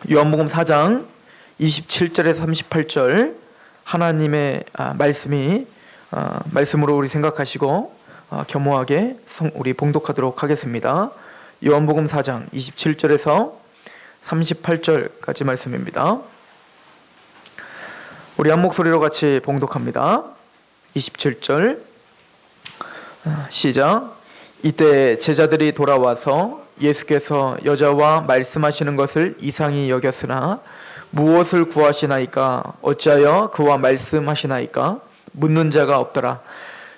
요한복음 4장 27절에서 38절 하나님의 말씀으로 우리 생각하시고 겸허하게 우리 봉독하도록 하겠습니다. 요한복음 4장 27절에서 38절까지 말씀입니다. 우리 한 목소리로 같이 봉독합니다. 27절 시작. 이때 제자들이 돌아와서 예수께서 여자와 말씀하시는 것을 이상히 여겼으나 무엇을 구하시나이까? 어찌하여 그와 말씀하시나이까? 묻는 자가 없더라.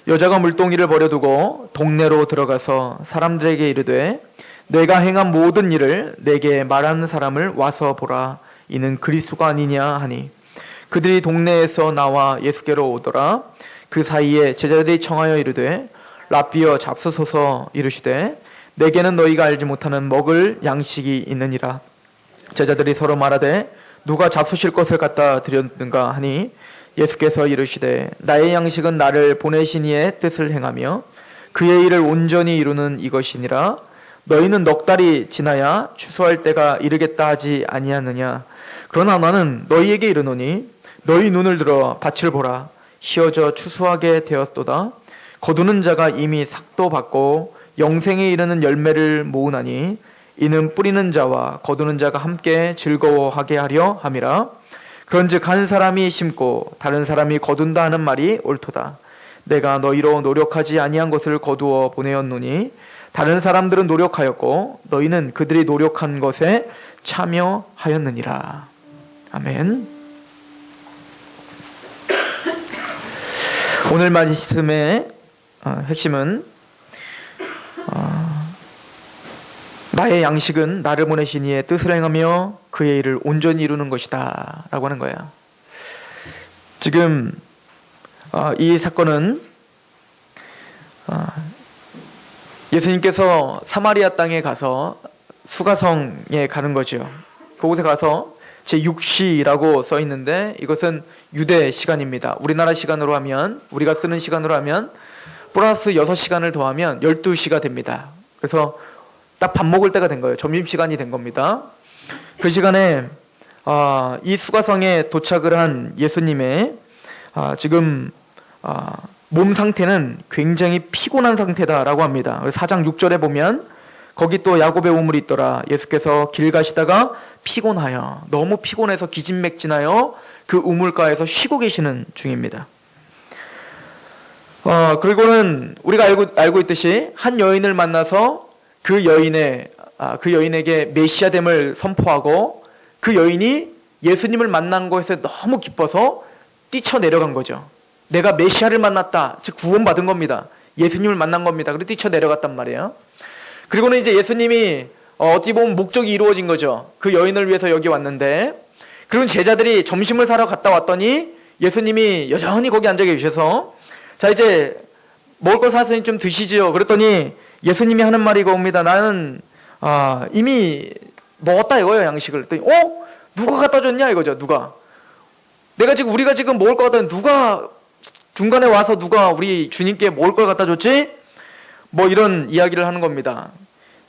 여자가 물동이를 버려두고 동네로 들어가서 사람들에게 이르되 내가 행한 모든 일을 내게 말하는 사람을 와서 보라. 이는 그리스도가 아니냐 하니 그들이 동네에서 나와 예수께로 오더라. 그 사이에 제자들이 청하여 이르되 랍비여 잡수소서. 이르시되 내게는 너희가 알지 못하는 먹을 양식이 있느니라. 제자들이 서로 말하되 누가 잡수실 것을 갖다 드렸는가 하니 예수께서 이르시되 나의 양식은 나를 보내신 이의 뜻을 행하며 그의 일을 온전히 이루는 이것이니라. 너희는 넉 달이 지나야 추수할 때가 이르겠다 하지 아니하느냐. 그러나 나는 너희에게 이르노니 너희 눈을 들어 밭을 보라. 휘어져 추수하게 되었도다. 거두는 자가 이미 삭도 받고 영생에 이르는 열매를 모으나니 이는 뿌리는 자와 거두는 자가 함께 즐거워하게 하려 함이라. 그런즉 한 사람이 심고 다른 사람이 거둔다 하는 말이 옳도다. 내가 너희로 노력하지 아니한 것을 거두어 보내었노니 다른 사람들은 노력하였고 너희는 그들이 노력한 것에 참여하였느니라. 아멘. 오늘 말씀의 핵심은 나의 양식은 나를 보내신 이의 뜻을 행하며 그의 일을 온전히 이루는 것이다 라고 하는 거예요. 지금 이 사건은 예수님께서 사마리아 땅에 가서 수가성에 가는 거죠. 그곳에 가서 제6시라고 써 있는데 이것은 유대 시간입니다. 우리나라 시간으로 하면, 우리가 쓰는 시간으로 하면 플러스 6시간을 더하면 12시가 됩니다. 그래서 딱 밥 먹을 때가 된 거예요. 점심시간이 된 겁니다. 그 시간에 이 수가성에 도착을 한 예수님의 지금 몸 상태는 굉장히 피곤한 상태다라고 합니다. 4장 6절에 보면 거기 또 야곱의 우물이 있더라. 예수께서 길 가시다가 피곤하여 너무 피곤해서 기진맥진하여 그 우물가에서 쉬고 계시는 중입니다. 그리고는 우리가 알고 있듯이 한 여인을 만나서 그 여인에게 메시아됨을 선포하고 그 여인이 예수님을 만난 것에 너무 기뻐서 뛰쳐내려간 거죠. 내가 메시아를 만났다. 즉 구원받은 겁니다. 예수님을 만난 겁니다. 그리고 뛰쳐내려갔단 말이에요. 그리고는 이제 예수님이 어떻게 보면 목적이 이루어진 거죠. 그 여인을 위해서 여기 왔는데 그리고 제자들이 점심을 사러 갔다 왔더니 예수님이 여전히 거기 앉아 계셔서 자 이제 먹을 걸 사서 좀 드시지요. 그랬더니 예수님이 하는 말이 이겁니다. 나는 이미 먹었다 이거예요. 양식을. 그랬더니 누가 갖다 줬냐 이거죠. 누가. 우리가 지금 먹을 거 갖다 줬는데 누가 중간에 와서 누가 우리 주님께 먹을 걸 갖다 줬지? 뭐 이런 이야기를 하는 겁니다.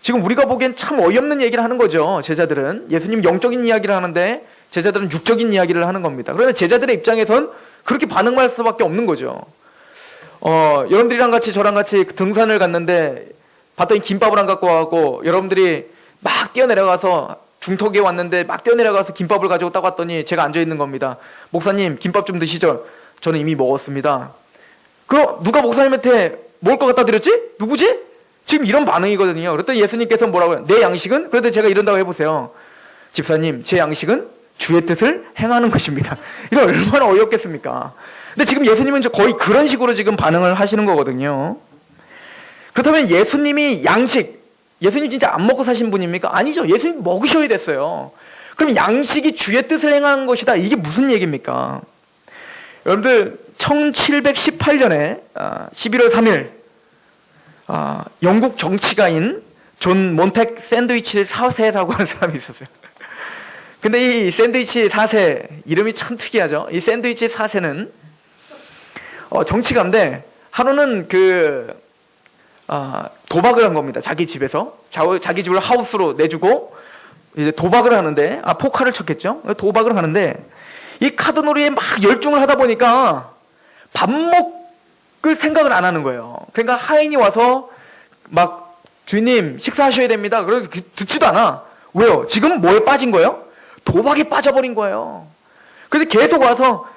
지금 우리가 보기엔 참 어이없는 얘기를 하는 거죠. 제자들은. 예수님 영적인 이야기를 하는데 제자들은 육적인 이야기를 하는 겁니다. 그런데 제자들의 입장에선 그렇게 반응할 수밖에 없는 거죠. 여러분들이랑 같이 저랑 같이 등산을 갔는데 봤더니 김밥을 안 갖고 와갖고 여러분들이 막 뛰어내려가서 중턱에 왔는데 막 뛰어내려가서 김밥을 가지고 딱 왔더니 제가 앉아있는 겁니다. 목사님 김밥 좀 드시죠. 저는 이미 먹었습니다. 그럼 누가 목사님한테 먹을 거 갖다 드렸지? 누구지? 지금 이런 반응이거든요. 그랬더니 예수님께서 뭐라고 해요? 내 양식은? 그래도 제가 이런다고 해보세요. 집사님 제 양식은 주의 뜻을 행하는 것입니다. 이거 얼마나 어이없겠습니까? 근데 지금 예수님은 거의 그런 식으로 지금 반응을 하시는 거거든요. 그렇다면 예수님이 예수님 진짜 안 먹고 사신 분입니까? 아니죠. 예수님 먹으셔야 됐어요. 그럼 양식이 주의 뜻을 행하는 것이다. 이게 무슨 얘기입니까? 여러분들 1718년에 11월 3일 영국 정치가인 존 몬택 샌드위치 4세라고 하는 사람이 있었어요. 근데 이 샌드위치 4세 이름이 참 특이하죠. 이 샌드위치 4세는 정치가인데 하루는 도박을 한 겁니다. 자기 집에서 자기 집을 하우스로 내주고 이제 도박을 하는데, 포카를 쳤겠죠? 도박을 하는데, 이 카드놀이에 막 열중을 하다 보니까 밥 먹을 생각을 안 하는 거예요. 그러니까 하인이 와서 막 주인님 식사하셔야 됩니다. 그래서 듣지도 않아. 왜요? 지금 뭐에 빠진 거예요? 도박에 빠져버린 거예요. 그래서 계속 와서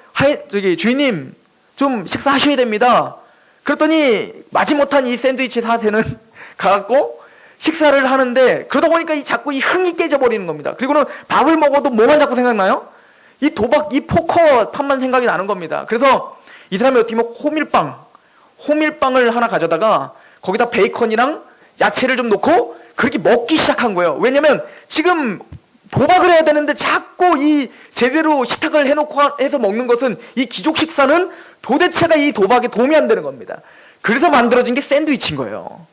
주인님 좀 식사하셔야 됩니다. 그랬더니 마지못한 이 샌드위치 사세는 가갖고 식사를 하는데, 그러다 보니까 자꾸 이 흥이 깨져버리는 겁니다. 그리고는 밥을 먹어도 뭐만 자꾸 생각나요? 이 도박, 이 포커 판만 생각이 나는 겁니다. 그래서 이 사람이 어떻게 보면 호밀빵을 하나 가져다가 거기다 베이컨이랑 야채를 좀 넣고 그렇게 먹기 시작한 거예요. 왜냐면 지금 도박을 해야 되는데 자꾸 이 제대로 식탁을 해놓고 해서 먹는 것은, 이 귀족 식사는 도대체가 이 도박에 도움이 안 되는 겁니다. 그래서 만들어진 게 샌드위치인 거예요.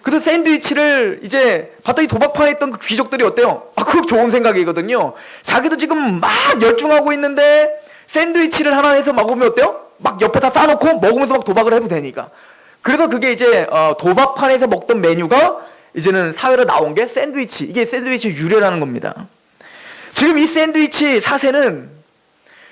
그래서 샌드위치를 이제 봤더니 도박판에 있던 그 귀족들이 어때요? 그거 좋은 생각이거든요. 자기도 지금 막 열중하고 있는데 샌드위치를 하나 해서 먹으면 어때요? 막 옆에다 싸놓고 먹으면서 막 도박을 해도 되니까. 그래서 그게 이제 도박판에서 먹던 메뉴가 이제는 사회로 나온 게 샌드위치. 이게 샌드위치 유래라는 겁니다. 지금 이 샌드위치 사세는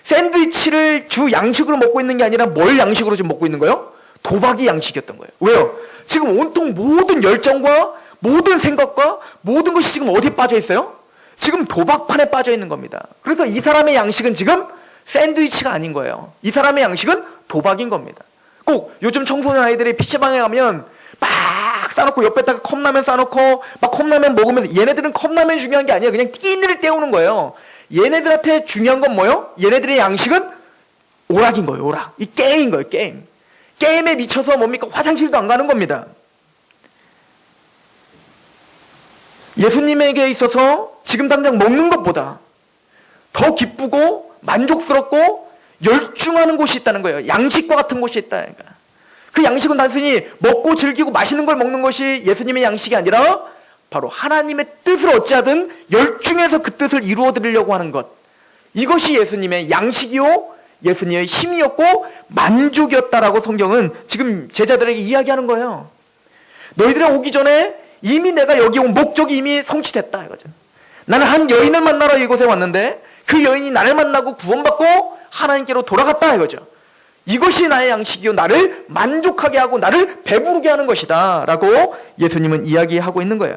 샌드위치를 주 양식으로 먹고 있는 게 아니라 뭘 양식으로 지금 먹고 있는 거예요? 도박이 양식이었던 거예요. 왜요? 지금 온통 모든 열정과 모든 생각과 모든 것이 지금 어디에 빠져 있어요? 지금 도박판에 빠져 있는 겁니다. 그래서 이 사람의 양식은 지금 샌드위치가 아닌 거예요. 이 사람의 양식은 도박인 겁니다. 꼭 요즘 청소년 아이들이 PC방에 가면 막 싸놓고 옆에다가 컵라면 싸놓고 막 컵라면 먹으면서, 얘네들은 컵라면 중요한 게 아니에요. 그냥 끼니를 때우는 거예요. 얘네들한테 중요한 건 뭐예요? 얘네들의 양식은 오락인 거예요. 오락. 이 게임인 거예요. 게임. 게임에 미쳐서 뭡니까? 화장실도 안 가는 겁니다. 예수님에게 있어서 지금 당장 먹는 것보다 더 기쁘고 만족스럽고 열중하는 곳이 있다는 거예요. 양식과 같은 곳이 있다. 그 양식은 단순히 먹고 즐기고 맛있는 걸 먹는 것이 예수님의 양식이 아니라 바로 하나님의 뜻을 어찌하든 열중해서 그 뜻을 이루어드리려고 하는 것. 이것이 예수님의 양식이요, 예수님의 힘이었고 만족이었다라고 성경은 지금 제자들에게 이야기하는 거예요. 너희들이 오기 전에 이미 내가 여기 온 목적이 이미 성취됐다 이거죠. 나는 한 여인을 만나러 이곳에 왔는데 그 여인이 나를 만나고 구원받고 하나님께로 돌아갔다 이거죠. 이것이 나의 양식이요, 나를 만족하게 하고 나를 배부르게 하는 것이다 라고 예수님은 이야기하고 있는 거예요.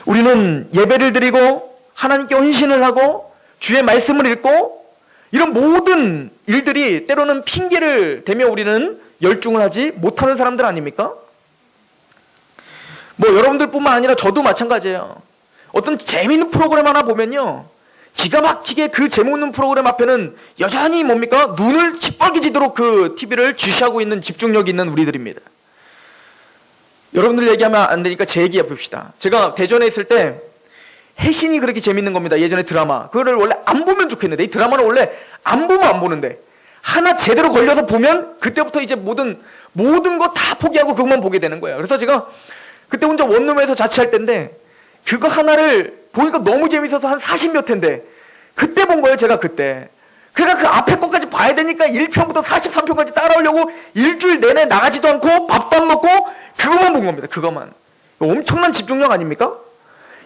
우리는 예배를 드리고 하나님께 헌신을 하고 주의 말씀을 읽고 이런 모든 일들이 때로는 핑계를 대며 우리는 열중을 하지 못하는 사람들 아닙니까? 여러분들뿐만 아니라 저도 마찬가지예요. 어떤 재미있는 프로그램 하나 보면요, 기가 막히게 그 재미있는 프로그램 앞에는 여전히 뭡니까? 눈을 시뻘개지도록 그 TV를 주시하고 있는 집중력이 있는 우리들입니다. 여러분들 얘기하면 안 되니까 제 얘기 해봅시다. 제가 대전에 있을 때 해신이 그렇게 재밌는 겁니다. 예전에 드라마. 그거를 원래 안 보면 좋겠는데, 이 드라마를 원래 안 보면 안 보는데, 하나 제대로 걸려서 보면 그때부터 이제 모든 거 다 포기하고 그것만 보게 되는 거예요. 그래서 제가 그때 혼자 원룸에서 자취할 때인데, 그거 하나를 보니까 너무 재밌어서 한 40몇 회인데, 그때 본 거예요, 제가 그때. 그러니까 그 앞에 것까지 봐야 되니까 1편부터 43편까지 따라오려고 일주일 내내 나가지도 않고 밥도 안 먹고 그것만 본 겁니다. 그것만. 엄청난 집중력 아닙니까?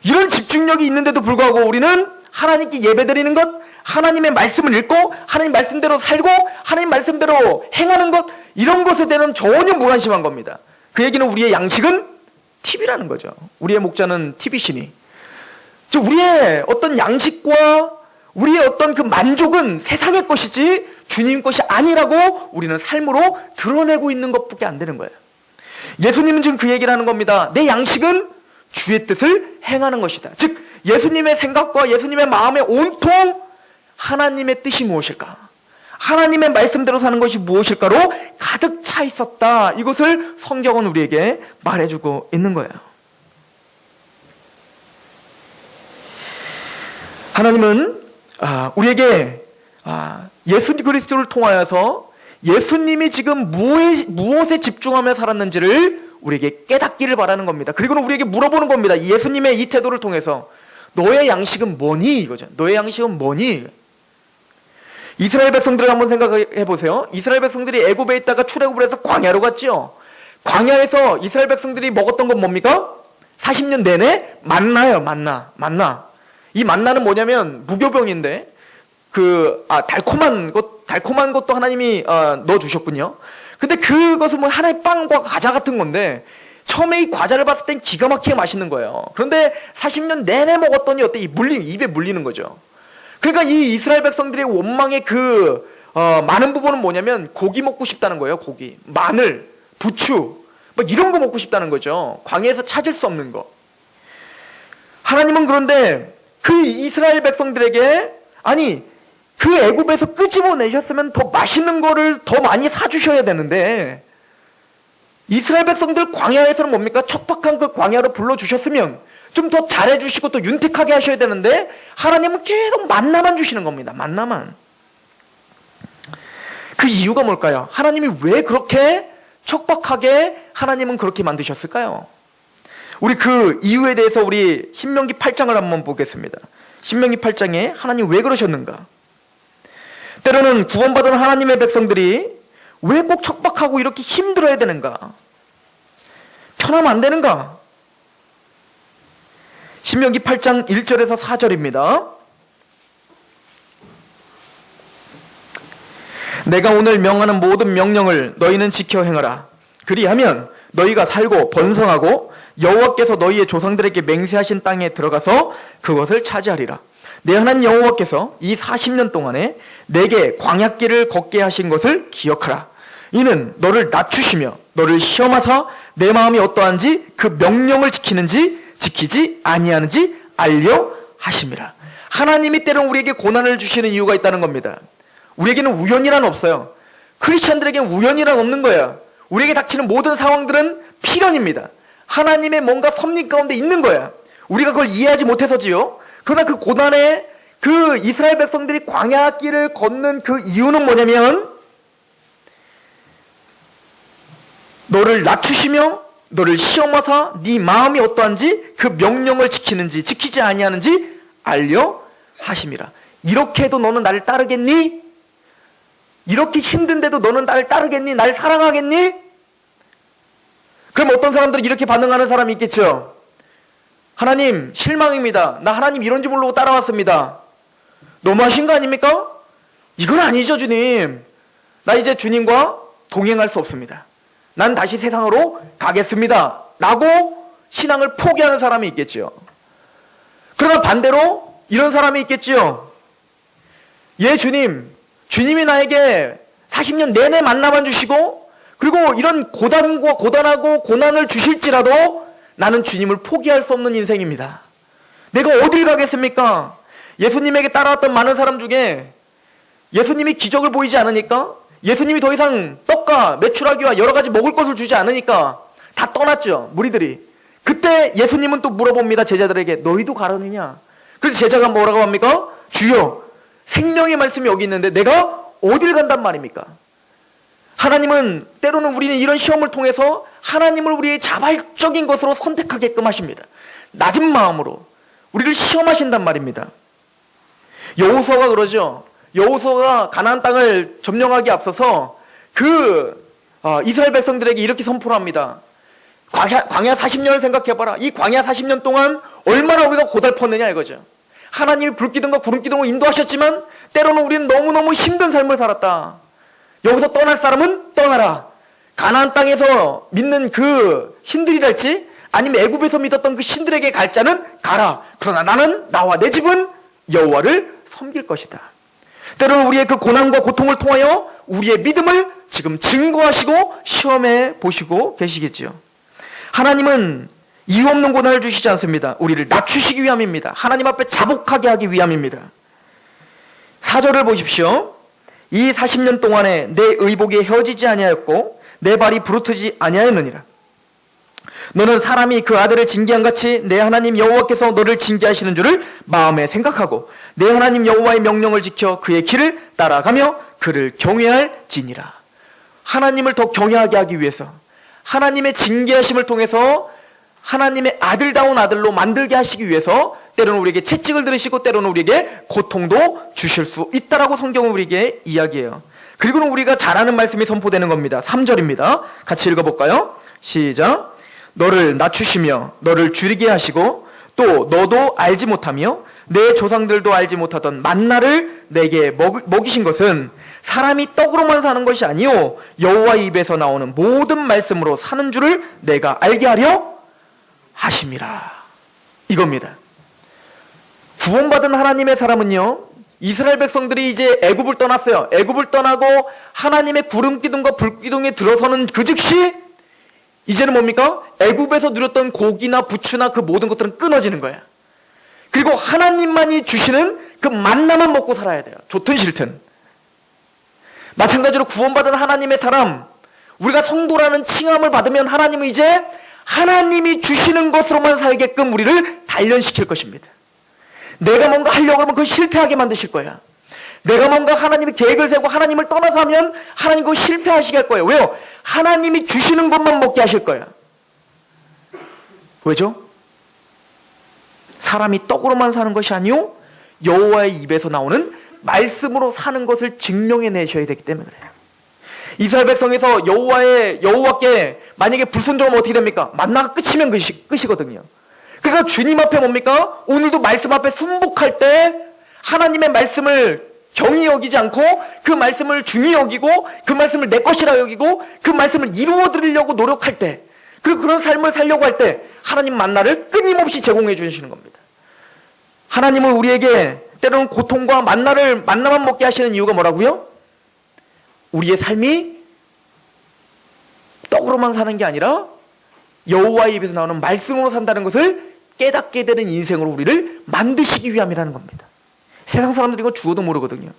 이런 집중력이 있는데도 불구하고 우리는 하나님께 예배드리는 것, 하나님의 말씀을 읽고 하나님 말씀대로 살고 하나님 말씀대로 행하는 것, 이런 것에 대해서는 전혀 무관심한 겁니다. 그 얘기는 우리의 양식은 TV라는 거죠. 우리의 목자는 TV시니. 우리의 어떤 양식과 우리의 어떤 그 만족은 세상의 것이지 주님 것이 아니라고 우리는 삶으로 드러내고 있는 것밖에 안 되는 거예요. 예수님은 지금 그 얘기를 하는 겁니다. 내 양식은 주의 뜻을 행하는 것이다. 즉 예수님의 생각과 예수님의 마음에 온통 하나님의 뜻이 무엇일까? 하나님의 말씀대로 사는 것이 무엇일까로 가득 차 있었다. 이것을 성경은 우리에게 말해주고 있는 거예요. 하나님은 우리에게 예수 그리스도를 통하여서 예수님이 지금 무엇에 집중하며 살았는지를 우리에게 깨닫기를 바라는 겁니다. 그리고는 우리에게 물어보는 겁니다. 예수님의 이 태도를 통해서 너의 양식은 뭐니? 이거죠. 너의 양식은 뭐니? 이스라엘 백성들을 한번 생각해 보세요. 이스라엘 백성들이 애굽에 있다가 출애굽을 해서 광야로 갔죠. 광야에서 이스라엘 백성들이 먹었던 건 뭡니까? 40년 내내 만나요. 만나. 이 만나는 뭐냐면 무교병인데 달콤한 것도 하나님이 넣어주셨군요. 근데 그것은 뭐 하나의 빵과 과자 같은 건데 처음에 이 과자를 봤을 땐 기가 막히게 맛있는 거예요. 그런데 40년 내내 먹었더니 어때? 입에 물리는 거죠. 그러니까 이 이스라엘 백성들의 원망의 많은 부분은 뭐냐면 고기 먹고 싶다는 거예요. 고기, 마늘, 부추, 뭐 이런 거 먹고 싶다는 거죠. 광야에서 찾을 수 없는 거. 하나님은 그런데 그 이스라엘 백성들에게 그 애굽에서 끄집어내셨으면 더 맛있는 거를 더 많이 사주셔야 되는데 이스라엘 백성들 광야에서는 뭡니까? 척박한 그 광야로 불러주셨으면 좀 더 잘해주시고 또 윤택하게 하셔야 되는데 하나님은 계속 만나만 주시는 겁니다. 만나만. 그 이유가 뭘까요? 하나님이 왜 그렇게 척박하게 하나님은 그렇게 만드셨을까요? 우리 그 이유에 대해서 우리 신명기 8장을 한번 보겠습니다. 신명기 8장에 하나님 왜 그러셨는가? 때로는 구원받은 하나님의 백성들이 왜 꼭 척박하고 이렇게 힘들어야 되는가? 편하면 안 되는가? 신명기 8장 1절에서 4절입니다. 내가 오늘 명하는 모든 명령을 너희는 지켜 행하라. 그리하면 너희가 살고 번성하고 여호와께서 너희의 조상들에게 맹세하신 땅에 들어가서 그것을 차지하리라. 내 하나님 여호와께서 이 40년 동안에 내게 광야길을 걷게 하신 것을 기억하라. 이는 너를 낮추시며 너를 시험하사 내 마음이 어떠한지 그 명령을 지키는지 지키지 아니하는지 알려 하심이라. 하나님이 때론 우리에게 고난을 주시는 이유가 있다는 겁니다. 우리에게는 우연이란 없어요. 크리스찬들에게는 우연이란 없는 거야. 우리에게 닥치는 모든 상황들은 필연입니다. 하나님의 뭔가 섭리 가운데 있는 거야. 우리가 그걸 이해하지 못해서지요. 그러나 그 고난에 그 이스라엘 백성들이 광야길을 걷는 그 이유는 뭐냐면 너를 낮추시며 너를 시험하사 네 마음이 어떠한지 그 명령을 지키는지 지키지 아니하는지 알려 하심이라. 이렇게 해도 너는 나를 따르겠니? 이렇게 힘든데도 너는 나를 따르겠니? 날 사랑하겠니? 그럼 어떤 사람들은 이렇게 반응하는 사람이 있겠죠. 하나님 실망입니다. 나 하나님 이런지 모르고 따라왔습니다. 너무하신 거 아닙니까? 이건 아니죠 주님. 나 이제 주님과 동행할 수 없습니다. 난 다시 세상으로 가겠습니다. 라고 신앙을 포기하는 사람이 있겠죠. 그러나 반대로 이런 사람이 있겠죠. 예 주님, 주님이 나에게 40년 내내 만나만 주시고 그리고 이런 고단하고 고난을 주실지라도 나는 주님을 포기할 수 없는 인생입니다. 내가 어딜 가겠습니까? 예수님에게 따라왔던 많은 사람 중에 예수님이 기적을 보이지 않으니까, 예수님이 더 이상 떡과 메추라기와 여러 가지 먹을 것을 주지 않으니까 다 떠났죠, 무리들이. 그때 예수님은 또 물어봅니다, 제자들에게. 너희도 가려느냐? 그래서 제자가 뭐라고 합니까? 주여, 생명의 말씀이 여기 있는데 내가 어딜 간단 말입니까? 하나님은 때로는 우리는 이런 시험을 통해서 하나님을 우리의 자발적인 것으로 선택하게끔 하십니다. 낮은 마음으로 우리를 시험하신단 말입니다. 여호수아가 그러죠. 여호수아가 가나안 땅을 점령하기 앞서서 이스라엘 백성들에게 이렇게 선포를 합니다. 광야 40년을 생각해봐라. 이 광야 40년 동안 얼마나 우리가 고달팠느냐 이거죠. 하나님이 불기둥과 구름기둥을 인도하셨지만 때로는 우리는 너무너무 힘든 삶을 살았다. 여기서 떠날 사람은 떠나라. 가나안 땅에서 믿는 그 신들이랄지 아니면 애굽에서 믿었던 그 신들에게 갈 자는 가라. 그러나 나는 나와 내 집은 여호와를 섬길 것이다. 때로는 우리의 그 고난과 고통을 통하여 우리의 믿음을 지금 증거하시고 시험해 보시고 계시겠지요. 하나님은 이유 없는 고난을 주시지 않습니다. 우리를 낮추시기 위함입니다. 하나님 앞에 자복하게 하기 위함입니다. 4절을 보십시오. 이 40년 동안에 내 의복이 헤어지지 아니하였고 내 발이 부르트지 아니하였느니라. 너는 사람이 그 아들을 징계한 같이 내 하나님 여호와께서 너를 징계하시는 줄을 마음에 생각하고 내 하나님 여호와의 명령을 지켜 그의 길을 따라가며 그를 경외할지니라. 하나님을 더 경외하게 하기 위해서, 하나님의 징계하심을 통해서 하나님의 아들다운 아들로 만들게 하시기 위해서 때로는 우리에게 채찍을 들으시고 때로는 우리에게 고통도 주실 수 있다라고 성경은 우리에게 이야기해요. 그리고는 우리가 잘 아는 말씀이 선포되는 겁니다. 3절입니다. 같이 읽어볼까요? 시작. 너를 낮추시며 너를 줄이게 하시고 또 너도 알지 못하며 내 조상들도 알지 못하던 만나를 내게 먹이신 것은 사람이 떡으로만 사는 것이 아니요 여호와 입에서 나오는 모든 말씀으로 사는 줄을 내가 알게 하려 하심이라. 이겁니다. 구원받은 하나님의 사람은요, 이스라엘 백성들이 이제 애굽을 떠났어요. 애굽을 떠나고 하나님의 구름 기둥과 불 기둥에 들어서는 그 즉시 이제는 뭡니까? 애굽에서 누렸던 고기나 부추나 그 모든 것들은 끊어지는 거야. 그리고 하나님만이 주시는 그 만나만 먹고 살아야 돼요. 좋든 싫든. 마찬가지로 구원받은 하나님의 사람, 우리가 성도라는 칭함을 받으면 하나님은 이제 하나님이 주시는 것으로만 살게끔 우리를 단련시킬 것입니다. 내가 뭔가 하려고 하면 그걸 실패하게 만드실 거야. 내가 뭔가 하나님의 계획을 세우고 하나님을 떠나서 하면 하나님 그거 실패하시게 할 거예요. 왜요? 하나님이 주시는 것만 먹게 하실 거야. 왜죠? 사람이 떡으로만 사는 것이 아니요 여호와의 입에서 나오는 말씀으로 사는 것을 증명해 내셔야 되기 때문에 그래요. 이스라엘 백성에서 여호와께 만약에 불순종하면 어떻게 됩니까? 만나가 끝이면 끝이거든요. 그러니까 주님 앞에 뭡니까? 오늘도 말씀 앞에 순복할 때 하나님의 말씀을 경히 여기지 않고 그 말씀을 중히 여기고 그 말씀을 내 것이라 여기고 그 말씀을 이루어 드리려고 노력할 때, 그리고 그런 삶을 살려고 할 때 하나님 만나를 끊임없이 제공해 주시는 겁니다. 하나님은 우리에게 때로는 고통과 만나만 먹게 하시는 이유가 뭐라고요? 우리의 삶이 떡으로만 사는 게 아니라 여호와의 입에서 나오는 말씀으로 산다는 것을 깨닫게 되는 인생으로 우리를 만드시기 위함이라는 겁니다. 세상 사람들이 이거 죽어도 모르거든요.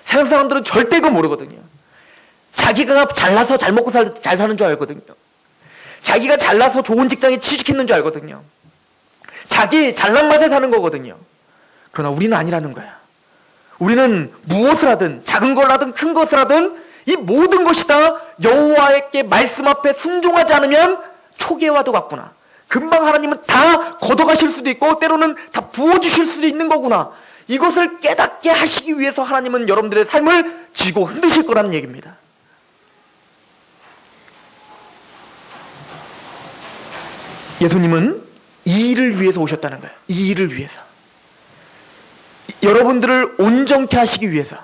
세상 사람들은 절대 이거 모르거든요. 자기가 잘나서 잘 먹고 잘 사는 줄 알거든요. 자기가 잘나서 좋은 직장에 취직했는 줄 알거든요. 자기 잘난 맛에 사는 거거든요. 그러나 우리는 아니라는 거야. 우리는 무엇을 하든 작은 걸 하든 큰 것을 하든 이 모든 것이 다 여호와께 말씀 앞에 순종하지 않으면 초계와도 같구나. 금방 하나님은 다 걷어가실 수도 있고 때로는 다 부어주실 수도 있는 거구나. 이것을 깨닫게 하시기 위해서 하나님은 여러분들의 삶을 쥐고 흔드실 거라는 얘기입니다. 예수님은 이 일을 위해서 오셨다는 거예요. 이 일을 위해서. 여러분들을 온전케 하시기 위해서.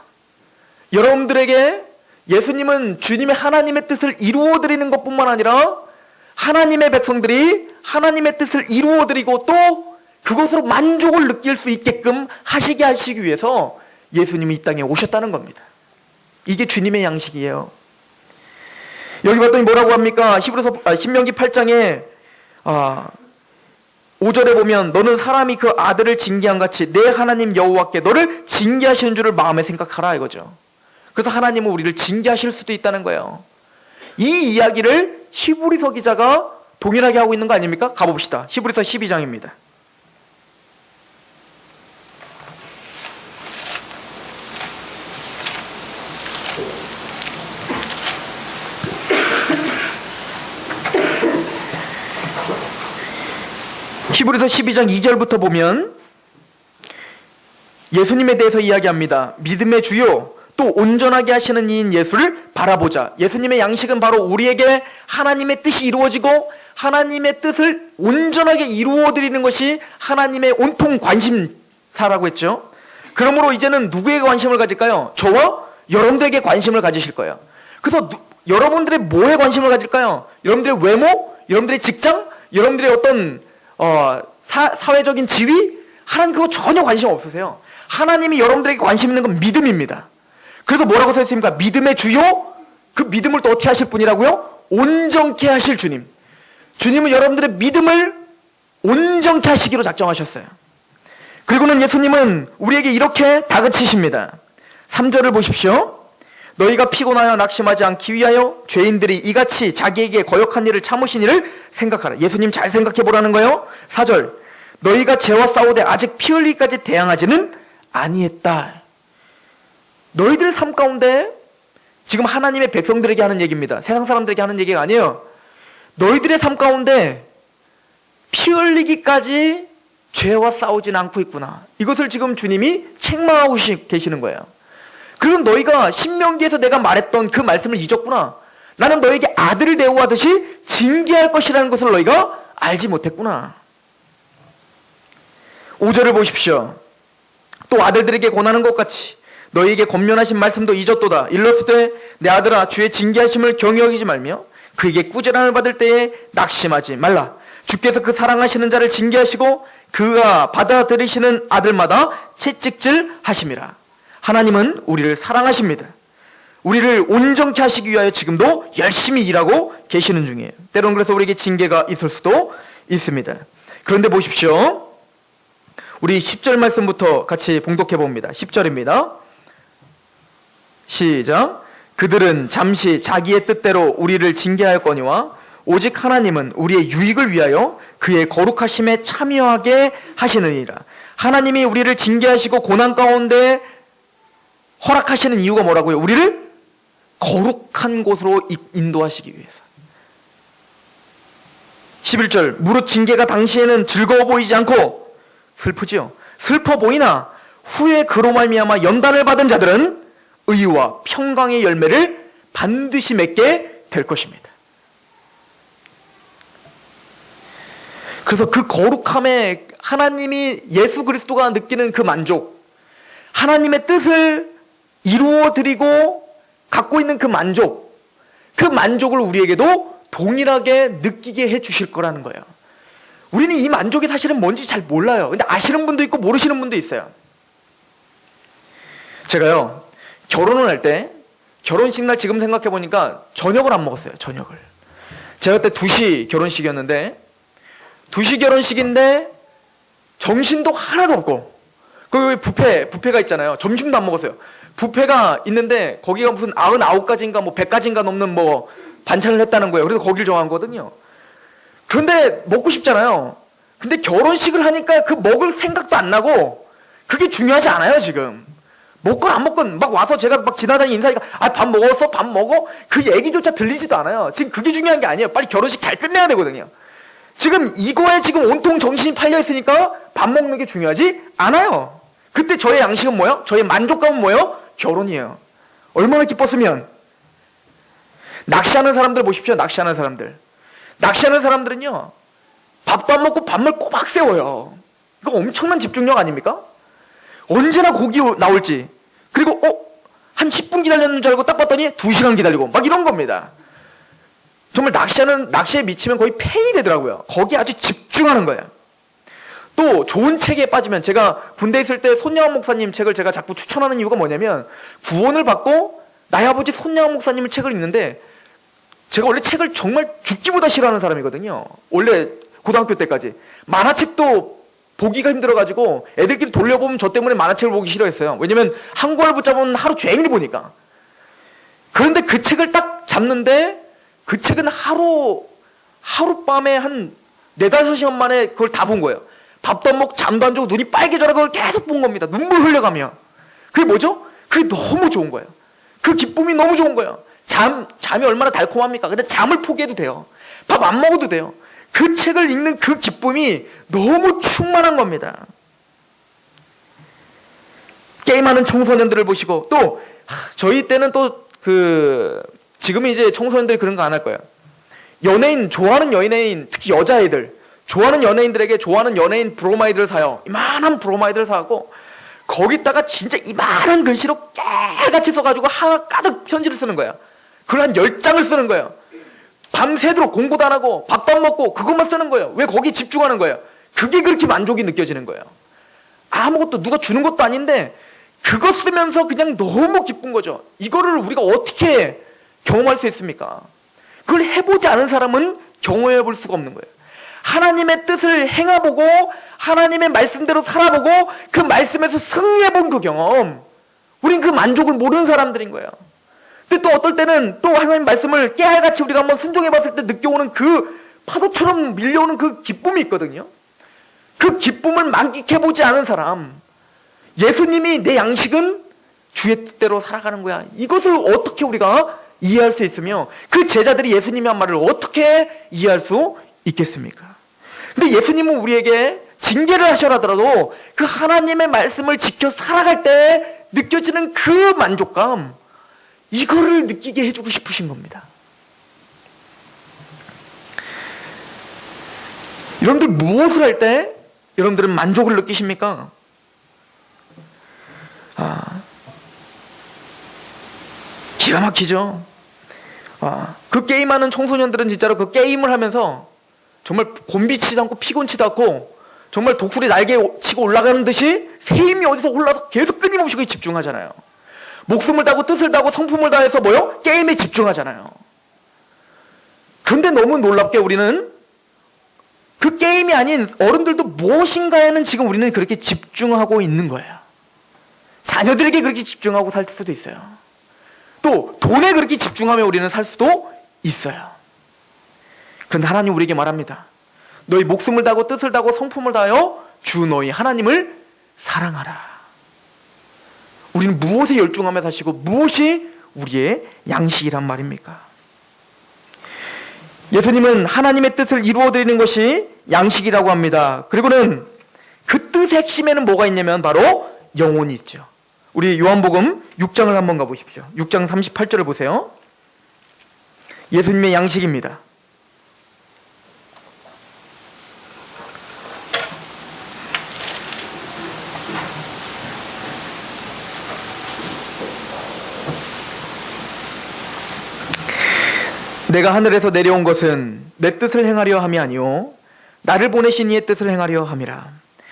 여러분들에게 예수님은 주님의 하나님의 뜻을 이루어드리는 것뿐만 아니라 하나님의 백성들이 하나님의 뜻을 이루어드리고 또 그것으로 만족을 느낄 수 있게끔 하시기 위해서 예수님이 이 땅에 오셨다는 겁니다. 이게 주님의 양식이에요. 여기 봤더니 뭐라고 합니까? 신명기 8장에 5절에 보면 너는 사람이 그 아들을 징계한 같이 내 하나님 여호와께 너를 징계하시는 줄을 마음에 생각하라 이거죠. 그래서 하나님은 우리를 징계하실 수도 있다는 거예요. 이 이야기를 히브리서 기자가 동일하게 하고 있는 거 아닙니까? 가봅시다. 히브리서 12장입니다. 히브리서 12장 2절부터 보면 예수님에 대해서 이야기합니다. 믿음의 주요 또 온전하게 하시는 이인 예수를 바라보자. 예수님의 양식은 바로 우리에게 하나님의 뜻이 이루어지고 하나님의 뜻을 온전하게 이루어드리는 것이 하나님의 온통 관심사라고 했죠. 그러므로 이제는 누구에게 관심을 가질까요? 저와 여러분들에게 관심을 가지실 거예요. 그래서 여러분들의 뭐에 관심을 가질까요? 여러분들의 외모? 여러분들의 직장? 여러분들의 어떤 사회적인 지위? 하나님 그거 전혀 관심 없으세요. 하나님이 여러분들에게 관심 있는 건 믿음입니다. 그래서 뭐라고 써 있습니까? 믿음의 주요? 그 믿음을 또 어떻게 하실 분이라고요? 온전케 하실 주님. 주님은 여러분들의 믿음을 온전케 하시기로 작정하셨어요. 그리고는 예수님은 우리에게 이렇게 다그치십니다. 3절을 보십시오. 너희가 피곤하여 낙심하지 않기 위하여 죄인들이 이같이 자기에게 거역한 일을 참으신 일을 생각하라. 예수님 잘 생각해 보라는 거예요. 4절. 너희가 죄와 싸우되 아직 피 흘리기까지 대항하지는 아니했다. 너희들 삶 가운데 지금 하나님의 백성들에게 하는 얘기입니다. 세상 사람들에게 하는 얘기가 아니에요. 너희들의 삶 가운데 피 흘리기까지 죄와 싸우진 않고 있구나. 이것을 지금 주님이 책망하고 계시는 거예요. 그럼 너희가 신명기에서 내가 말했던 그 말씀을 잊었구나. 나는 너에게 아들을 대우하듯이 징계할 것이라는 것을 너희가 알지 못했구나. 5절을 보십시오. 또 아들들에게 권하는 것 같이 너희에게 권면하신 말씀도 잊었도다. 일렀으되 내 아들아 주의 징계하심을 경히 여기지 말며 그에게 꾸지람을 받을 때에 낙심하지 말라. 주께서 그 사랑하시는 자를 징계하시고 그가 받아들이시는 아들마다 채찍질 하심이라. 하나님은 우리를 사랑하십니다. 우리를 온전케 하시기 위하여 지금도 열심히 일하고 계시는 중이에요. 때로는 그래서 우리에게 징계가 있을 수도 있습니다. 그런데 보십시오. 우리 10절 말씀부터 같이 봉독해 봅니다. 10절입니다. 시작. 그들은 잠시 자기의 뜻대로 우리를 징계하였거니와 오직 하나님은 우리의 유익을 위하여 그의 거룩하심에 참여하게 하시느니라. 하나님이 우리를 징계하시고 고난 가운데 허락하시는 이유가 뭐라고요? 우리를 거룩한 곳으로 인도하시기 위해서. 11절. 무릇 징계가 당시에는 즐거워 보이지 않고 슬프지요. 슬퍼 보이나 후에 그로 말미암아 연단을 받은 자들은 의와 평강의 열매를 반드시 맺게 될 것입니다. 그래서 그 거룩함에 하나님이 예수 그리스도가 느끼는 그 만족, 하나님의 뜻을 이루어드리고 갖고 있는 그 만족을 우리에게도 동일하게 느끼게 해주실 거라는 거예요. 우리는 이 만족이 사실은 뭔지 잘 몰라요. 근데 아시는 분도 있고 모르시는 분도 있어요. 제가요, 결혼을 할 때, 결혼식 날 지금 생각해보니까 저녁을 안 먹었어요, 저녁을. 제가 그때 2시 결혼식이었는데, 2시 결혼식인데, 점심도 하나도 없고, 그 뷔페가 있잖아요. 점심도 안 먹었어요. 뷔페가 있는데, 거기가 무슨 99가지인가, 뭐 100가지인가 넘는 뭐, 반찬을 했다는 거예요. 그래서 거기를 정한 거거든요. 그런데 먹고 싶잖아요. 근데 결혼식을 하니까 그 먹을 생각도 안 나고, 그게 중요하지 않아요, 지금. 먹건 안 먹건 막 와서 제가 막 지나다니는 인사하니까 밥 먹었어? 밥 먹어? 그 얘기조차 들리지도 않아요. 지금 그게 중요한 게 아니에요. 빨리 결혼식 잘 끝내야 되거든요. 지금 이거에 지금 온통 정신이 팔려 있으니까 밥 먹는 게 중요하지 않아요. 그때 저의 양식은 뭐예요? 저의 만족감은 뭐예요? 결혼이에요. 얼마나 기뻤으면. 낚시하는 사람들 보십시오. 낚시하는 사람들은요, 밥도 안 먹고 밤을 꼬박 세워요. 이거 엄청난 집중력 아닙니까? 언제나 고기 나올지. 그리고 한 10분 기다렸는 줄 알고 딱 봤더니 2시간 기다리고 막 이런 겁니다. 정말 낚시에 미치면 거의 팬이 되더라고요. 거기에 아주 집중하는 거예요. 또 좋은 책에 빠지면, 제가 군대에 있을 때 손양원 목사님 책을 제가 자꾸 추천하는 이유가 뭐냐면, 구원을 받고 나의 아버지 손양원 목사님 책을 읽는데, 제가 원래 책을 정말 죽기보다 싫어하는 사람이거든요. 원래 고등학교 때까지. 만화책도 보기가 힘들어가지고 애들끼리 돌려보면 저 때문에 만화책을 보기 싫어했어요. 왜냐면 한권을 붙잡으면 하루 종일 보니까. 그런데 그 책을 딱 잡는데, 그 책은 하룻밤에 한 4-5시간 만에 그걸 다 본 거예요. 밥도 안 먹고 잠도 안 자고 눈이 빨개져라 그걸 계속 본 겁니다. 눈물 흘려가며. 그게 뭐죠? 그게 너무 좋은 거예요. 그 기쁨이 너무 좋은 거예요. 잠이 얼마나 달콤합니까? 근데 잠을 포기해도 돼요. 밥 안 먹어도 돼요. 그 책을 읽는 그 기쁨이 너무 충만한 겁니다. 게임하는 청소년들을 보시고, 또 저희 때는 또 지금 이제 청소년들이 그런 거 안 할 거예요. 좋아하는 연예인, 특히 여자애들, 좋아하는 연예인들에게 좋아하는 연예인 브로마이드를 사요. 이만한 브로마이드를 사고, 거기다가 진짜 이만한 글씨로 깨알같이 써가지고 하나 가득 편지를 쓰는 거예요. 그걸 한 10장을 쓰는 거예요. 밤새도록 공부도 안 하고 밥도 안 먹고 그것만 쓰는 거예요. 왜 거기에 집중하는 거예요? 그게 그렇게 만족이 느껴지는 거예요. 아무것도 누가 주는 것도 아닌데 그거 쓰면서 그냥 너무 기쁜 거죠. 이거를 우리가 어떻게 경험할 수 있습니까? 그걸 해보지 않은 사람은 경험해 볼 수가 없는 거예요. 하나님의 뜻을 행해보고 하나님의 말씀대로 살아보고 그 말씀에서 승리해본 그 경험, 우린 그 만족을 모르는 사람들인 거예요. 근데 또 어떨 때는 또 하나님 말씀을 깨알같이 우리가 한번 순종해봤을 때 느껴오는 그 파도처럼 밀려오는 그 기쁨이 있거든요. 그 기쁨을 만끽해보지 않은 사람, 예수님이 내 양식은 주의 뜻대로 살아가는 거야, 이것을 어떻게 우리가 이해할 수 있으며 그 제자들이 예수님의 한 말을 어떻게 이해할 수 있겠습니까? 근데 예수님은 우리에게 징계를 하셔라더라도 그 하나님의 말씀을 지켜 살아갈 때 느껴지는 그 만족감, 이거를 느끼게 해주고 싶으신 겁니다. 여러분들 무엇을 할 때 여러분들은 만족을 느끼십니까? 기가 막히죠. 그 게임하는 청소년들은 진짜로 그 게임을 하면서 정말 곤비치도 않고 피곤치도 않고 정말 독수리 날개 치고 올라가는 듯이 새 힘이 어디서 올라서 계속 끊임없이 그에 집중하잖아요. 목숨을 다하고 뜻을 다하고 성품을 다해서 뭐요? 게임에 집중하잖아요. 그런데 너무 놀랍게 우리는 그 게임이 아닌 어른들도 무엇인가에는 지금 우리는 그렇게 집중하고 있는 거예요. 자녀들에게 그렇게 집중하고 살 수도 있어요. 또 돈에 그렇게 집중하며 우리는 살 수도 있어요. 그런데 하나님 우리에게 말합니다. 너희 목숨을 다하고 뜻을 다하고 성품을 다하여 주 너희 하나님을 사랑하라. 우리는 무엇에 열중하며 사시고 무엇이 우리의 양식이란 말입니까? 예수님은 하나님의 뜻을 이루어드리는 것이 양식이라고 합니다. 그리고는 그 뜻의 핵심에는 뭐가 있냐면 바로 영혼이 있죠. 우리 요한복음 6장을 한번 가보십시오. 6장 38절을 보세요. 예수님의 양식입니다. 내가 하늘에서 내려온 것은 내 뜻을 행하려 함이 아니요 나를 보내신 이의 뜻을 행하려 함이라.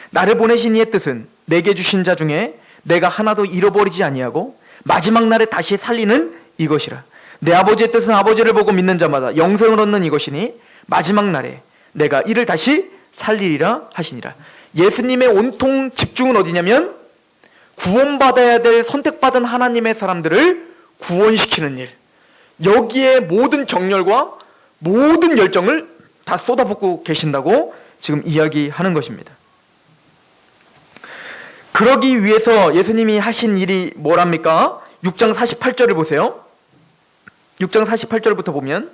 나를 보내신 이의 뜻은 내게 주신 자 중에 내가 하나도 잃어버리지 아니하고 마지막 날에 다시 살리는 이것이라. 내 아버지의 뜻은 아버지를 보고 믿는 자마다 영생을 얻는 이것이니 마지막 날에 내가 이를 다시 살리리라 하시니라. 예수님의 온통 집중은 어디냐면 구원받아야 될 선택받은 하나님의 사람들을 구원시키는 일, 여기에 모든 정열과 모든 열정을 다 쏟아붓고 계신다고 지금 이야기하는 것입니다. 그러기 위해서 예수님이 하신 일이 뭐랍니까? 6장 48절을 보세요. 6장 48절부터 보면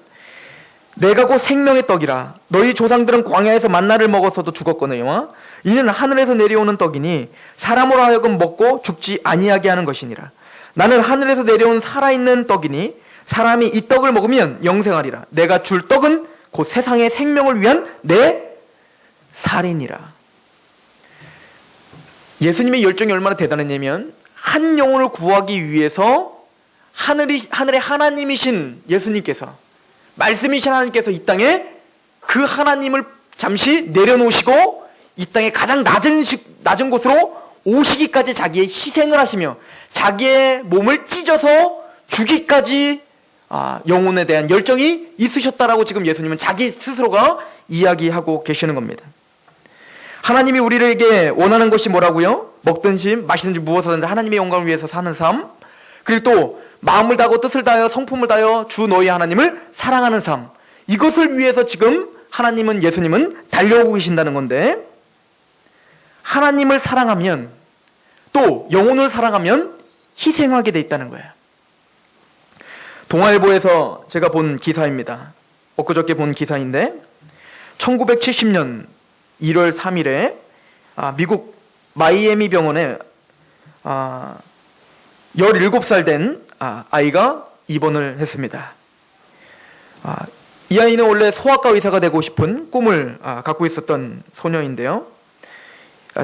내가 곧 생명의 떡이라. 너희 조상들은 광야에서 만나를 먹어서도 죽었거니와 이는 하늘에서 내려오는 떡이니 사람으로 하여금 먹고 죽지 아니하게 하는 것이니라. 나는 하늘에서 내려온 살아있는 떡이니 사람이 이 떡을 먹으면 영생하리라. 내가 줄 떡은 곧 세상의 생명을 위한 내 살이니라. 예수님의 열정이 얼마나 대단했냐면 한 영혼을 구하기 위해서 하늘의 하나님이신 예수님께서, 말씀이신 하나님께서 이 땅에 그 하나님을 잠시 내려놓으시고 이 땅의 가장 낮은 곳으로 오시기까지 자기의 희생을 하시며 자기의 몸을 찢어서 주기까지 영혼에 대한 열정이 있으셨다라고 지금 예수님은 자기 스스로가 이야기하고 계시는 겁니다. 하나님이 우리에게 원하는 것이 뭐라고요? 먹든지 마시든지 무엇을 하든지 하나님의 영광을 위해서 사는 삶, 그리고 또 마음을 다하고 뜻을 다하여 성품을 다하여 주 너희 하나님을 사랑하는 삶, 이것을 위해서 지금 하나님은, 예수님은 달려오고 계신다는 건데, 하나님을 사랑하면 또 영혼을 사랑하면 희생하게 돼 있다는 거예요. 동아일보에서 제가 본 기사입니다. 엊그저께 본 기사인데 1970년 1월 3일에 미국 마이애미 병원에 17살 된 아이가 입원을 했습니다. 이 아이는 원래 소아과 의사가 되고 싶은 꿈을 갖고 있었던 소녀인데요.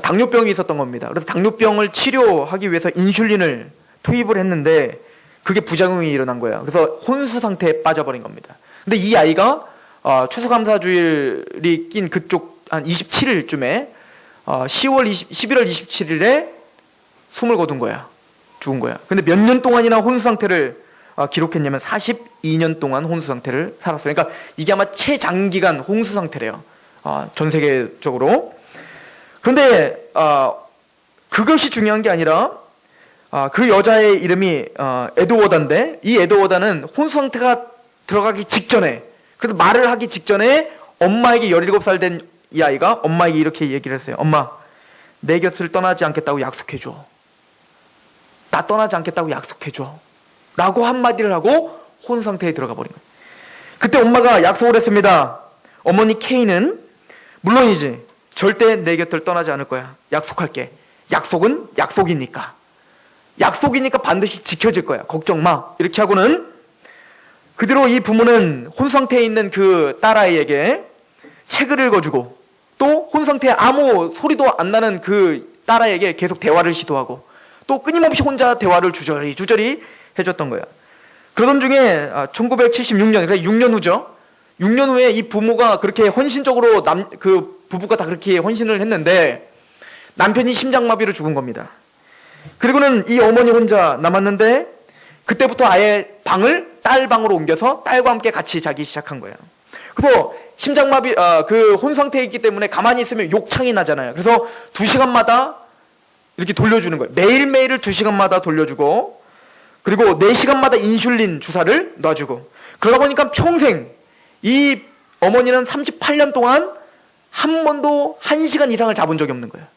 당뇨병이 있었던 겁니다. 그래서 당뇨병을 치료하기 위해서 인슐린을 투입을 했는데 그게 부작용이 일어난 거예요. 그래서 혼수 상태에 빠져버린 겁니다. 근데 이 아이가 추수감사주일이 낀 그쪽 한 27일쯤에 11월 27일에 숨을 거둔 거야. 죽은 거야. 근데 몇 년 동안이나 혼수 상태를 기록했냐면 42년 동안 혼수 상태를 살았어요. 그러니까 이게 아마 최장기간 혼수 상태래요. 전 세계적으로. 그런데 그것이 중요한 게 아니라 그 여자의 이름이 에드워다인데, 이 에드워다는 혼수 상태가 들어가기 직전에, 그래서 말을 하기 직전에 엄마에게 17살 된 이 아이가 엄마에게 이렇게 얘기를 했어요. 엄마, 내 곁을 떠나지 않겠다고 약속해줘. 나 떠나지 않겠다고 약속해줘. 라고 한마디를 하고 혼수 상태에 들어가 버린 거예요. 그때 엄마가 약속을 했습니다. 어머니 케이는 물론이지 절대 내 곁을 떠나지 않을 거야. 약속할게. 약속은 약속이니까. 약속이니까 반드시 지켜질 거야. 걱정 마. 이렇게 하고는 그대로 이 부모는 혼수 상태에 있는 그 딸아이에게 책을 읽어주고 또 혼상태에 아무 소리도 안 나는 그 딸아이에게 계속 대화를 시도하고 또 끊임없이 혼자 대화를 주저리 해줬던 거야. 그러던 중에 1976년, 그러니까 6년 후죠. 6년 후에 이 부모가 그렇게 헌신적으로 그 부부가 다 그렇게 헌신을 했는데 남편이 심장마비로 죽은 겁니다. 그리고는 이 어머니 혼자 남았는데 그때부터 아예 방을 딸 방으로 옮겨서 딸과 함께 같이 자기 시작한 거예요. 그래서 심장마비, 그 혼상태에 있기 때문에 가만히 있으면 욕창이 나잖아요. 그래서 2시간마다 이렇게 돌려주는 거예요. 매일매일을 2시간마다 돌려주고, 그리고 4시간마다 인슐린 주사를 놔주고, 그러다 보니까 평생 이 어머니는 38년 동안 한 번도 1시간 이상을 잡은 적이 없는 거예요.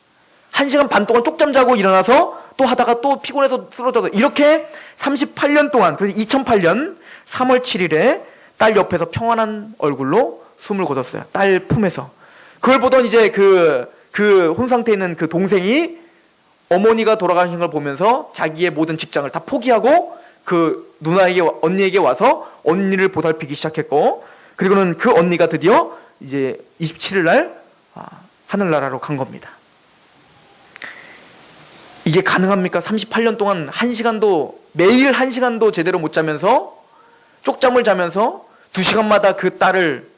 1시간 반 동안 쪽잠 자고 일어나서 또 하다가 또 피곤해서 쓰러져서 이렇게 38년 동안, 그래서 2008년 3월 7일에 딸 옆에서 평안한 얼굴로 숨을 거뒀어요. 딸 품에서. 그걸 보던 이제 그 혼상태에 있는 그 동생이 어머니가 돌아가신 걸 보면서 자기의 모든 직장을 다 포기하고 그 누나에게, 언니에게 와서 언니를 보살피기 시작했고, 그리고는 그 언니가 드디어 이제 27일 날 하늘나라로 간 겁니다. 이게 가능합니까? 38년 동안 매일 1시간도 제대로 못 자면서 쪽잠을 자면서 2시간마다 그 딸을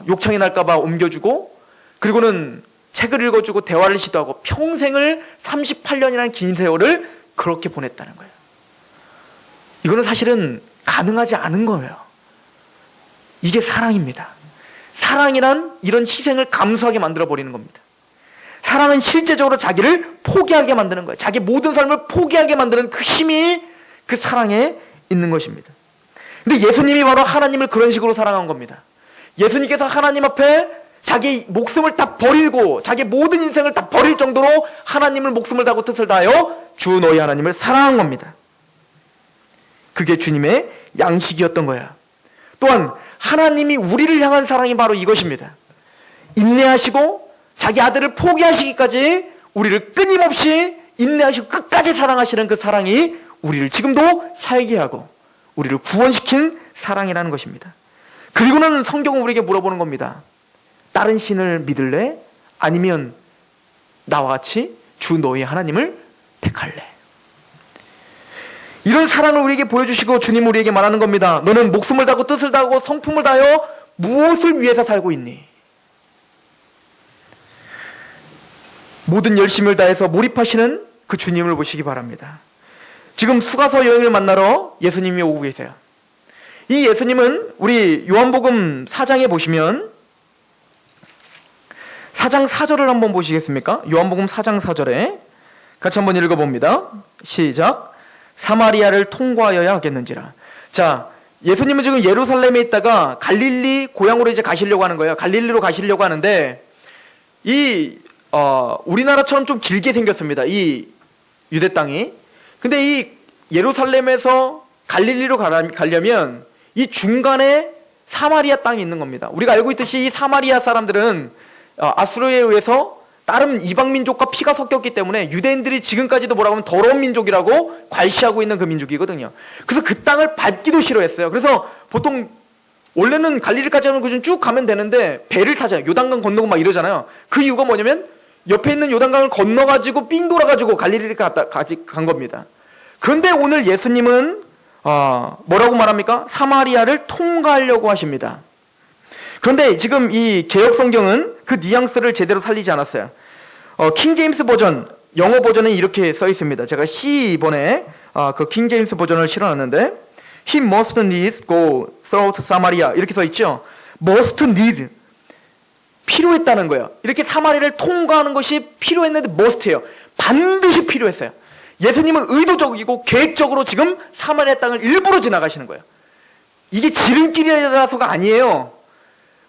욕창이 날까봐 옮겨주고, 그리고는 책을 읽어주고 대화를 시도하고 평생을 38년이라는 긴 세월을 그렇게 보냈다는 거예요. 이거는 사실은 가능하지 않은 거예요. 이게 사랑입니다. 사랑이란 이런 희생을 감수하게 만들어버리는 겁니다. 사랑은 실제적으로 자기를 포기하게 만드는 거예요. 자기 모든 삶을 포기하게 만드는 그 힘이 그 사랑에 있는 것입니다. 근데 예수님이 바로 하나님을 그런 식으로 사랑한 겁니다. 예수님께서 하나님 앞에 자기 목숨을 다 버리고 자기 모든 인생을 다 버릴 정도로 하나님을 목숨을 다하고 뜻을 다하여 주 너희 하나님을 사랑한 겁니다. 그게 주님의 양식이었던 거야. 또한 하나님이 우리를 향한 사랑이 바로 이것입니다. 인내하시고 자기 아들을 포기하시기까지 우리를 끊임없이 인내하시고 끝까지 사랑하시는 그 사랑이 우리를 지금도 살게 하고 우리를 구원시킨 사랑이라는 것입니다. 그리고는 성경은 우리에게 물어보는 겁니다. 다른 신을 믿을래? 아니면 나와 같이 주 너희 하나님을 택할래? 이런 사랑을 우리에게 보여주시고 주님 우리에게 말하는 겁니다. 너는 목숨을 다하고 뜻을 다하고 성품을 다하여 무엇을 위해서 살고 있니? 모든 열심을 다해서 몰입하시는 그 주님을 보시기 바랍니다. 지금 수가서 여행을 만나러 예수님이 오고 계세요. 이 예수님은 우리 요한복음 4장에 보시면 4장 4절을 한번 보시겠습니까? 요한복음 4장 4절에 같이 한번 읽어봅니다. 시작. 사마리아를 통과하여야 하겠는지라. 자, 예수님은 지금 예루살렘에 있다가 갈릴리 고향으로 이제 가시려고 하는 거예요. 갈릴리로 가시려고 하는데 우리나라처럼 좀 길게 생겼습니다. 이 유대 땅이. 근데 이 예루살렘에서 갈릴리로 가려면 이 중간에 사마리아 땅이 있는 겁니다. 우리가 알고 있듯이 이 사마리아 사람들은 아수르에 의해서 다른 이방 민족과 피가 섞였기 때문에 유대인들이 지금까지도 뭐라고 하면 더러운 민족이라고 괄시하고 있는 그 민족이거든요. 그래서 그 땅을 밟기도 싫어했어요. 그래서 보통 원래는 갈릴리까지 하면 그중 쭉 가면 되는데 배를 타잖아요. 요단강 건너고 막 이러잖아요. 그 이유가 뭐냐면 옆에 있는 요단강을 건너가지고 삥 돌아가지고 갈릴리까지 간 겁니다. 그런데 오늘 예수님은 뭐라고 말합니까? 사마리아를 통과하려고 하십니다. 그런데 지금 이 개역 성경은 그 뉘앙스를 제대로 살리지 않았어요. 킹제임스 버전, 영어 버전에 이렇게 써 있습니다. 제가 이번에 그 킹제임스 버전을 실어놨는데 He must needs go through Samaria 이렇게 써 있죠. must need 필요했다는 거예요. 이렇게 사마리아를 통과하는 것이 필요했는데 must예요. 반드시 필요했어요. 예수님은 의도적이고 계획적으로 지금 사마리아 땅을 일부러 지나가시는 거예요. 이게 지름길이라서가 아니에요.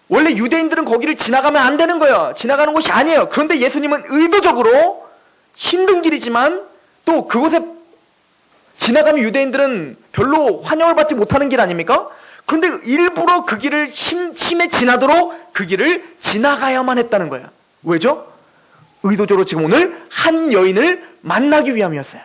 원래 유대인들은 거기를 지나가면 안 되는 거예요. 지나가는 곳이 아니에요. 그런데 예수님은 의도적으로 힘든 길이지만 또 그곳에 지나가면 유대인들은 별로 환영을 받지 못하는 길 아닙니까? 그런데 일부러 그 길을 심해 지나도록 그 길을 지나가야만 했다는 거예요. 왜죠? 의도적으로 지금 오늘 한 여인을 만나기 위함이었어요.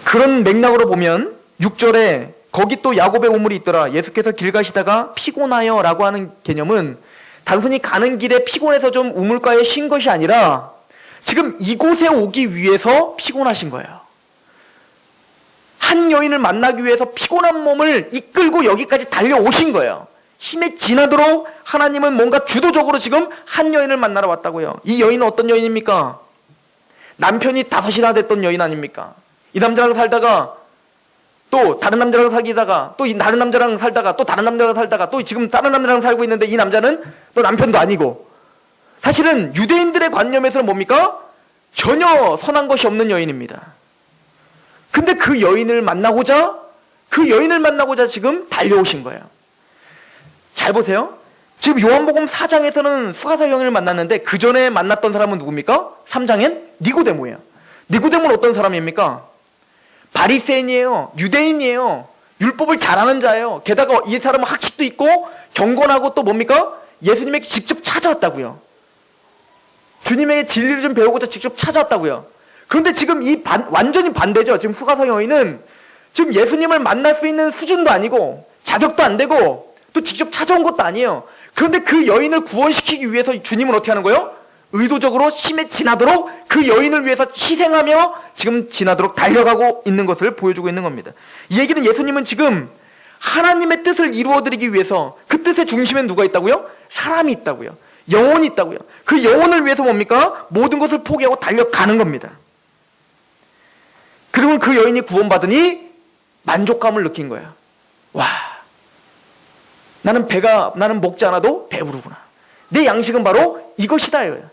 그런 맥락으로 보면 6절에 거기 또 야곱의 우물이 있더라. 예수께서 길 가시다가 피곤하여 라고 하는 개념은 단순히 가는 길에 피곤해서 좀 우물가에 쉰 것이 아니라 지금 이곳에 오기 위해서 피곤하신 거예요. 한 여인을 만나기 위해서 피곤한 몸을 이끌고 여기까지 달려오신 거예요. 힘에 지나도록 하나님은 뭔가 주도적으로 지금 한 여인을 만나러 왔다고요. 이 여인은 어떤 여인입니까? 남편이 5이나 됐던 여인 아닙니까? 이 남자랑 살다가 또 다른 남자랑 사귀다가 또 이 다른 남자랑 살다가 또 다른 남자랑 살다가 또 지금 다른 남자랑 살고 있는데 이 남자는 또 남편도 아니고, 사실은 유대인들의 관념에서는 뭡니까? 전혀 선한 것이 없는 여인입니다. 근데 그 여인을 만나고자 지금 달려오신 거예요. 잘 보세요. 지금 요한복음 4장에서는 수가사 여인을 만났는데 그 전에 만났던 사람은 누굽니까? 3장엔 니고데모예요. 니고데모는 어떤 사람입니까? 바리새인이에요. 유대인이에요. 율법을 잘하는 자예요. 게다가 이 사람은 학식도 있고 경건하고 또 뭡니까? 예수님에게 직접 찾아왔다고요. 주님에게 진리를 좀 배우고자 직접 찾아왔다고요. 그런데 지금 완전히 반대죠. 지금 수가성 여인은 지금 예수님을 만날 수 있는 수준도 아니고 자격도 안 되고 또 직접 찾아온 것도 아니에요. 그런데 그 여인을 구원시키기 위해서 주님은 어떻게 하는 거예요? 의도적으로 심에 지나도록 그 여인을 위해서 희생하며 지금 지나도록 달려가고 있는 것을 보여주고 있는 겁니다. 이 얘기는 예수님은 지금 하나님의 뜻을 이루어드리기 위해서 그 뜻의 중심에 누가 있다고요? 사람이 있다고요. 영혼이 있다고요. 그 영혼을 위해서 뭡니까? 모든 것을 포기하고 달려가는 겁니다. 그리고 그 여인이 구원받으니 만족감을 느낀 거예요. 와, 나는 먹지 않아도 배부르구나. 내 양식은 바로 이것이다 이거예요.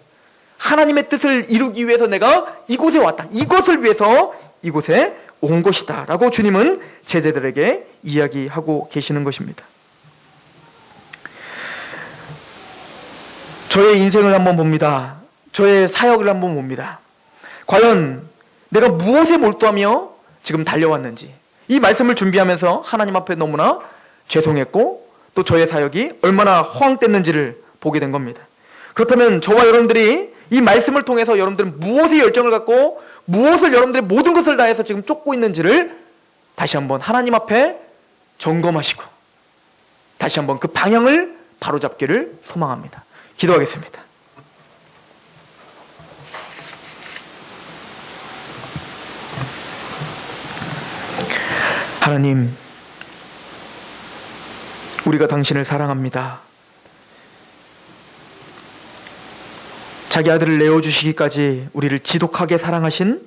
하나님의 뜻을 이루기 위해서 내가 이곳에 왔다. 이것을 위해서 이곳에 온 것이다 라고 주님은 제자들에게 이야기하고 계시는 것입니다. 저의 인생을 한번 봅니다. 저의 사역을 한번 봅니다. 과연 내가 무엇에 몰두하며 지금 달려왔는지, 이 말씀을 준비하면서 하나님 앞에 너무나 죄송했고 또 저의 사역이 얼마나 허황됐는지를 보게 된 겁니다. 그렇다면 저와 여러분들이 이 말씀을 통해서 여러분들은 무엇에 열정을 갖고 무엇을 여러분들의 모든 것을 다해서 지금 쫓고 있는지를 다시 한번 하나님 앞에 점검하시고 다시 한번 그 방향을 바로잡기를 소망합니다. 기도하겠습니다. 하나님, 우리가 당신을 사랑합니다. 자기 아들을 내어주시기까지 우리를 지독하게 사랑하신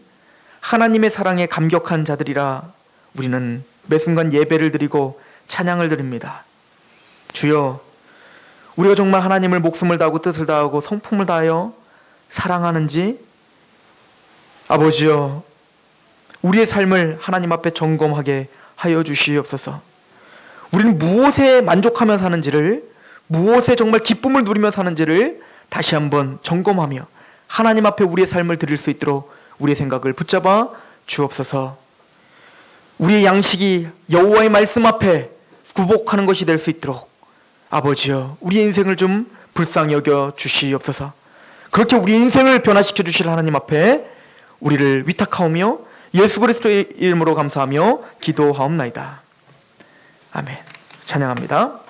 하나님의 사랑에 감격한 자들이라 우리는 매 순간 예배를 드리고 찬양을 드립니다. 주여, 우리가 정말 하나님을 목숨을 다하고 뜻을 다하고 성품을 다하여 사랑하는지, 아버지여, 우리의 삶을 하나님 앞에 점검하게 하여 주시옵소서. 우리는 무엇에 만족하며 사는지를, 무엇에 정말 기쁨을 누리며 사는지를 다시 한번 점검하며 하나님 앞에 우리의 삶을 드릴 수 있도록 우리의 생각을 붙잡아 주옵소서. 우리의 양식이 여호와의 말씀 앞에 굴복하는 것이 될 수 있도록 아버지여, 우리의 인생을 좀 불쌍히 여겨 주시옵소서. 그렇게 우리의 인생을 변화시켜 주실 하나님 앞에 우리를 위탁하오며 예수 그리스도의 이름으로 감사하며 기도하옵나이다. 아멘. 찬양합니다.